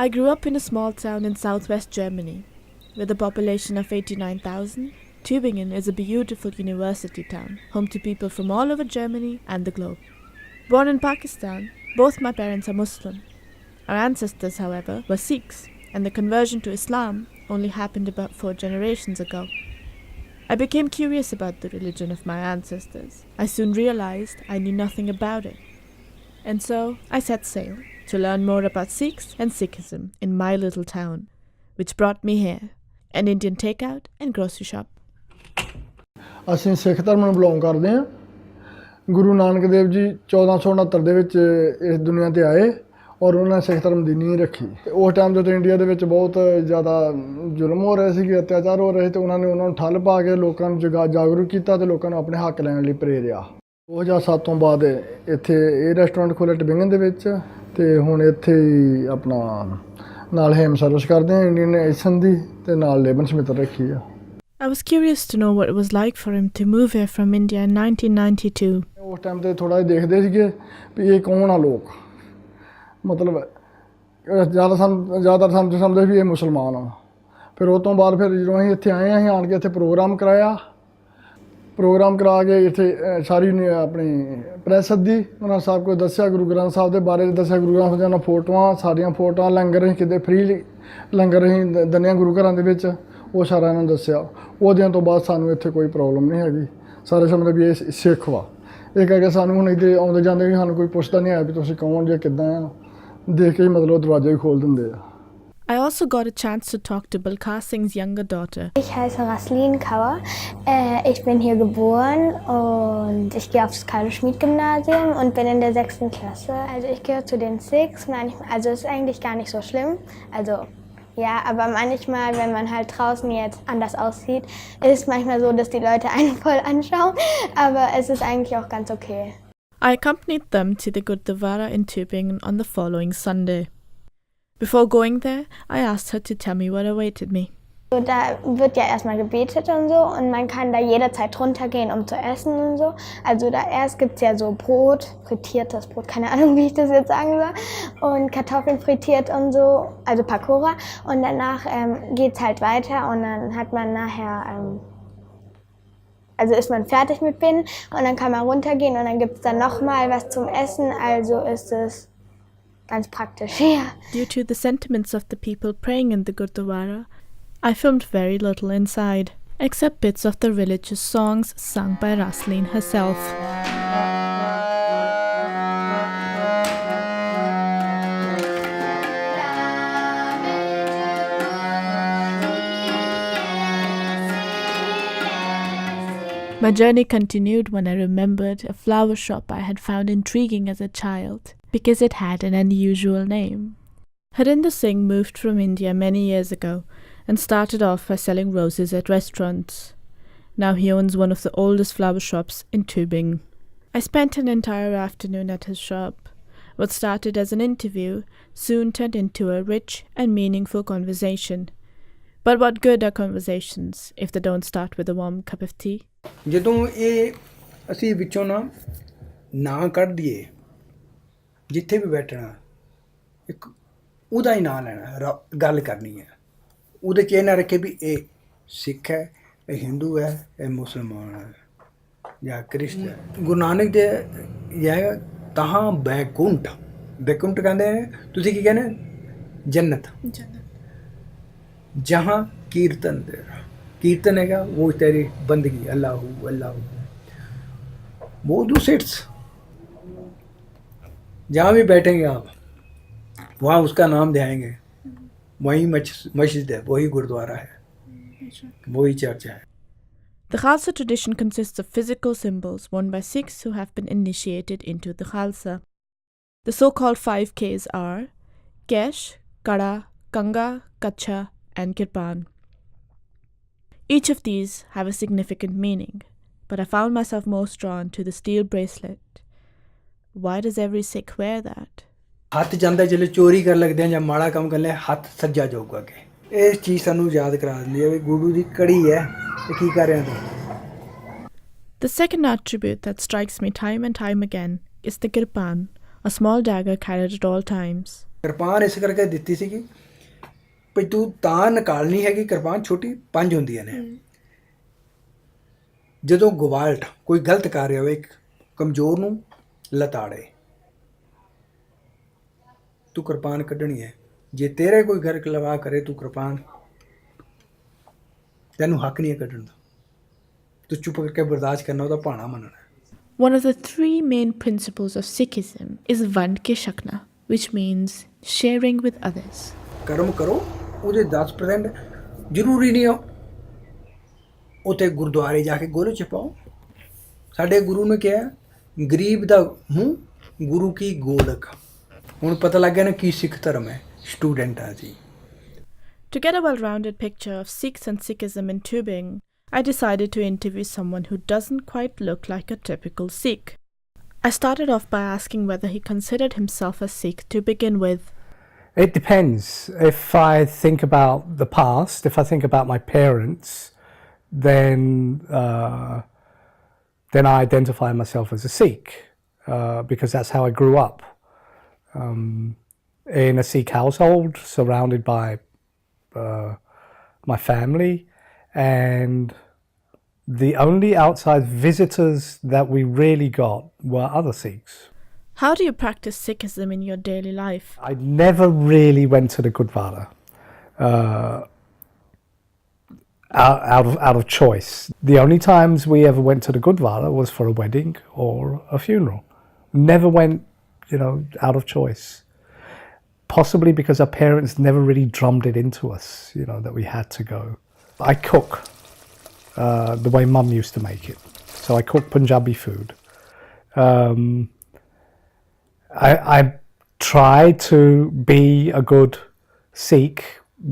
I grew up in a small town in southwest Germany. With a population of 89,000, Tuebingen is a beautiful university town, home to people from all over Germany and the globe. Born in Pakistan, both my parents are Muslim. Our ancestors, however, were Sikhs, and the conversion to Islam only happened about 4 generations ago. I became curious about the religion of my ancestors. I soon realized I knew nothing about it. And so I set sail to learn more about Sikhs and Sikhism in my little town, which brought me here, an Indian takeout and grocery shop. ਅਸੀਂ ਸਿੱਖ ਧਰਮ ਨੂੰ belong ਕਰਦੇ ਹਾਂ। ਗੁਰੂ ਨਾਨਕ ਦੇਵ ਜੀ 1469 ਦੇ ਵਿੱਚ ਇਸ ਦੁਨੀਆ ਤੇ ਆਏ ਔਰ ਉਹਨਾਂ ਨੇ ਸਿੱਖ ਧਰਮ ਦੀ ਨੀਂਹ ਰੱਖੀ। ਉਸ ਟਾਈਮ ਜਦੋਂ ਇੰਡੀਆ ਦੇ ਵਿੱਚ ਬਹੁਤ ਜ਼ਿਆਦਾ ਜ਼ੁਲਮ ਹੋ ਰਹੇ ਸੀਗੇ, ਅਤਿਆਚਾਰ ਹੋ ਰਹੇ, ਤੇ ਉਹਨਾਂ ਨੇ ਉਹਨਾਂ ਨੂੰ ਠੱਲ ਪਾ ਕੇ ਲੋਕਾਂ ਨੂੰ ਜਾਗਰੂਕ ਕੀਤਾ ਤੇ ਲੋਕਾਂ ਨੂੰ ਆਪਣੇ ਹੱਕ ਲੈਣ ਲਈ ਪ੍ਰੇਰਿਆ। 2007 ਤੋਂ ਬਾਅਦ ਇੱਥੇ ਇਹ ਰੈਸਟੋਰੈਂਟ ਖੋਲ੍ਹਿਆ ਟਿਬਿੰਗਨ ਦੇ ਵਿੱਚ, ਤੇ ਹੁਣ ਇੱਥੇ ਹੀ ਆਪਣਾ ਨਾਲ ਹੇਮ ਸਰਵਿਸ ਕਰਦੇ ਹਾਂ ਇੰਡੀਅਨ ਏਸ਼ਨ ਦੀ, ਤੇ ਨਾਲ ਲੇਬਨ ਸਮਿਤ ਰੱਖੀ ਆ। I was curious to know what it was like for him to move here from India in 1992. ਉਸ ਟਾਈਮ ਤੇ ਥੋੜ੍ਹਾ ਜਿਹਾ ਦੇਖਦੇ ਸੀਗੇ ਵੀ ਇਹ ਕੌਣ ਆ ਲੋਕ, ਮਤਲਬ ਜ਼ਿਆਦਾਤਰ ਸਮਝਦੇ ਵੀ ਇਹ ਮੁਸਲਮਾਨ ਆ। ਫਿਰ ਉਹ ਤੋਂ ਬਾਅਦ ਫਿਰ ਜਦੋਂ ਅਸੀਂ ਇੱਥੇ ਆਏ, ਅਸੀਂ ਆਣ ਕੇ ਇੱਥੇ ਪ੍ਰੋਗਰਾਮ ਕਰਾਇਆ। ਪ੍ਰੋਗਰਾਮ ਕਰਾ ਕੇ ਇੱਥੇ ਸਾਰੀ ਆਪਣੀ ਪ੍ਰੈਸ ਸੱਦੀ, ਉਹਨਾਂ ਸਭ ਕੁਝ ਦੱਸਿਆ, ਗੁਰੂ ਗ੍ਰੰਥ ਸਾਹਿਬ ਦੇ ਬਾਰੇ ਦੱਸਿਆ, ਗੁਰੂ ਗ੍ਰੰਥ ਸਾਹਿਬ ਦੀਆਂ ਫੋਟੋਆਂ, ਸਾਡੀਆਂ ਫੋਟੋਆਂ, ਲੰਗਰ ਅਸੀਂ ਕਿਤੇ ਫ੍ਰੀ ਲੰਗਰ ਅਸੀਂ ਦਿੰਦੇ ਹਾਂ ਗੁਰੂ ਘਰਾਂ ਦੇ ਵਿੱਚ, ਉਹ ਸਾਰਾ ਇਹਨਾਂ ਨੂੰ ਦੱਸਿਆ। ਉਹ ਦਿਨ ਤੋਂ ਬਾਅਦ ਸਾਨੂੰ ਇੱਥੇ ਕੋਈ ਪ੍ਰੋਬਲਮ ਨਹੀਂ ਹੈਗੀ, ਸਾਰੇ ਸਮਝਦੇ ਵੀ ਇਹ ਸਿੱਖ ਵਾ। ਇਹ ਕਰਕੇ ਸਾਨੂੰ ਹੁਣ ਇੱਥੇ ਆਉਂਦੇ ਜਾਂਦੇ ਵੀ ਸਾਨੂੰ ਕੋਈ ਪੁੱਛਦਾ ਨਹੀਂ ਆਇਆ ਵੀ ਤੁਸੀਂ ਕੌਣ ਜੇ ਕਿੱਦਾਂ ਆ, ਦੇਖ ਕੇ ਹੀ ਮਤਲਬ ਦਰਵਾਜ਼ਾ ਹੀ ਖੋਲ੍ਹ ਦਿੰਦੇ ਆ। I also got a chance to talk to Balkar Singh's younger daughter. Ich heiße Raslin Kauer. Ich bin hier geboren und ich gehe aufs Karl-Schmid-Gymnasium und bin in der 6. Klasse. Also ich gehöre zu den Sikhs. Also ist eigentlich gar nicht so schlimm. Also ja, aber manchmal, wenn man halt draußen jetzt anders aussieht, ist es manchmal so, dass die Leute einen voll anschauen. Aber es ist eigentlich auch ganz okay. I accompanied them to the Gurdwara in Tuebingen on the following Sunday. Before going there, I asked her to tell me what awaited me. So, da wird ja erstmal gebetet und so und man kann da jederzeit runtergehen, um zu essen und so. Also da erst gibt es ja so Brot, frittiertes Brot, keine Ahnung, wie ich das jetzt sagen soll, und Kartoffeln frittiert und so, also Pakora. Und danach geht es halt weiter und dann hat man nachher, also ist man fertig mit Binden und dann kann man runtergehen und dann gibt es dann nochmal was zum Essen, also ist es ganz praktisch, ja. Due to the sentiments of the people praying in the Gurdwara, I filmed very little inside, except bits of the religious songs sung by Raslin herself. My journey continued when I remembered a flower shop I had found intriguing as a child, because it had an unusual name. Harinder Singh moved from India many years ago and started off by selling roses at restaurants. Now he owns one of the oldest flower shops in Tuebingen. I spent an entire afternoon at his shop. What started as an interview soon turned into a rich and meaningful conversation. But what good are conversations if they don't start with a warm cup of tea? ਜਦੋਂ ਇਹ ਅਸੀਂ ਵਿੱਚੋਂ ਨਾਂ ਕੱਢ ਦਈਏ, ਜਿੱਥੇ ਵੀ ਬੈਠਣਾ ਇੱਕ ਉਹਦਾ ਹੀ ਨਾਂ ਲੈਣਾ, ਗੱਲ ਕਰਨੀ ਹੈ, ਉਹਦੇ 'ਚ ਇਹ ਨਾ ਰੱਖੇ ਵੀ ਇਹ ਸਿੱਖ ਹੈ, ਇਹ ਹਿੰਦੂ ਹੈ, ਇਹ ਮੁਸਲਮਾਨ ਹੈ ਜਾਂ ਕ੍ਰਿਸਚਨ ਹੈ। ਗੁਰੂ ਨਾਨਕ ਦੇ ਇਹ ਤਹਾਂ ਬੈਕੁੰਠ ਕਹਿੰਦੇ ਨੇ, ਤੁਸੀਂ ਕੀ ਕਹਿੰਦੇ? ਜੰਨਤ। जहाँ कीर्तन है वो तेरी बंदगी, अल्लाह अल्लाह। वो दो सिट्स जहाँ भी बैठेंगे आप, वहाँ उसका नाम ध्याएंगे, वही मस्जिद है, वही गुरुद्वारा है, वही चर्च है। The Khalsa tradition consists of physical symbols worn by Sikhs who have been initiated into the Khalsa. The so-called 5 Ks are Kesh, Kada, Kanga, Kacha, and Kirpan. Each of these have a significant meaning, but I found myself most drawn to the steel bracelet. Why does every Sikh wear that? ਹੱਥ ਜਾਂਦਾ ਜਿਹੜੇ ਚੋਰੀ ਕਰਨ ਲੱਗਦੇ ਆ ਜਾਂ ਮਾੜਾ ਕੰਮ ਕਰਨ ਲੈ, ਹੱਥ ਸੱਜਾ ਜਾਊਗਾ ਅੱਗੇ। ਇਹ ਚੀਜ਼ ਸਾਨੂੰ ਯਾਦ ਕਰਾ ਦਿੰਦੀ ਹੈ ਵੀ ਗੁਰੂ ਦੀ ਕੜੀ ਹੈ, ਇਹ ਕੀ ਕਰ ਰਿਹਾ ਤੂੰ। The second attribute that strikes me time and time again is the kirpan, a small dagger carried at all times. Kirpan ਇਸ ਕਰਕੇ ਦਿੱਤੀ ਸੀਗੀ ਵੀ ਤੂੰ ਤਾਂ ਨਿਕਾਲਣੀ ਹੈਗੀ ਕਿਰਪਾਨ ਛੋਟੀ 5 ਹੁੰਦੀਆਂ ਨੇ ਜਦੋਂ ਗਵਾਲਟ ਕੋਈ ਗਲਤ ਕਰ ਰਿਹਾ ਹੋਵੇ ਇੱਕ ਕਮਜ਼ੋਰ ਨੂੰ ਲਤਾੜੇ ਤੂੰ ਕਿਰਪਾਨ ਕੱਢਣੀ ਹੈ ਜੇ ਤੇਰੇ ਕੋਈ ਗਰ ਲਵਾ ਕਰੇ ਤੂੰ ਕਿਰਪਾਨ ਤੈਨੂੰ ਹੱਕ ਨਹੀਂ ਹੈ ਕੱਢਣ ਦਾ ਤੂੰ ਚੁੱਪ ਕਰਕੇ ਬਰਦਾਸ਼ਤ ਕਰਨਾ ਉਹਦਾ ਭਾਣਾ ਮੰਨਣਾ One of the three main principles of Sikhism is Vand ke Shakna, which means sharing with others. ਕਰਮ ਕਰੋ ਉਹਦੇ 10% ਜ਼ਰੂਰੀ ਨਹੀਂ ਹੋ ਉੱਥੇ ਗੁਰਦੁਆਰੇ ਜਾ ਕੇ ਗੋਲੇ ਛਪਾਓ ਸਾਡੇ ਗੁਰੂ ਨੇ ਕਿਹਾ ਗਰੀਬ ਦਾ ਮੂੰਹ ਗੁਰੂ ਕੀ ਗੋਲਕ ਹੁਣ ਪਤਾ ਲੱਗ ਗਿਆ ਨਾ ਕੀ ਸਿੱਖ ਧਰਮ ਹੈ ਸਟੂਡੈਂਟ ਆ ਜੀ To get a well-rounded picture of Sikhs and Sikhism in Tuebingen, I decided to interview someone who doesn't quite look like a typical Sikh. I started off by asking whether he considered himself a Sikh to begin with. It depends. If I think about the past, if I think about my parents, then I identify myself as a Sikh because that's how I grew up. In a Sikh household, surrounded by my family, and the only outside visitors that we really got were other Sikhs. How do you practice Sikhism in your daily life? I never really went to the Gurdwara out of choice. The only times we ever went to the Gurdwara was for a wedding or a funeral. Never went, out of choice. Possibly because our parents never really drummed it into us, that we had to go. I cook the way Mum used to make it. So I cook Punjabi food. I try to be a good Sikh,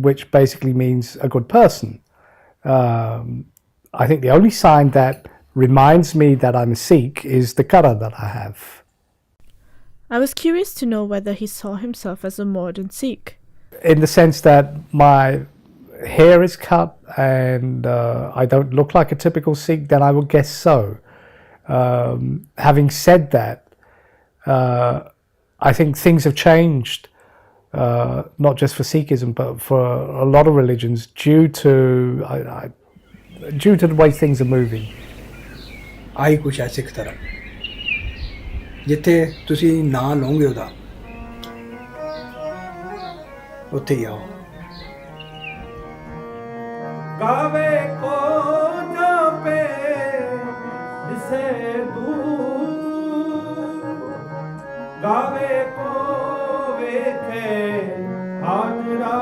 which basically means a good person. I think the only sign that reminds me that I'm a Sikh is the kara that I have. I was curious to know whether he saw himself as a modern Sikh. In the sense that my hair is cut and I don't look like a typical Sikh, then I would guess so. Having said that, I think things have changed, not just for Sikhism, but for a lot of religions due to the way things are moving. ਆਹੀ ਕੁਛ ਹੈ ਸਿੱਖ ਧਰਮ ਜਿੱਥੇ ਤੁਸੀਂ ਨਾਂ ਲਓਗੇ ਉਹਦਾ ਉੱਥੇ ਹੀ ਆਓ ਗਾਵੇ ਕੋ ਜਾਪੇ ਦਿਸੇ ਦੂਰ ਗਾਵੇ ਕੋ ਵੇਖੇ ਹਾਜਰਾ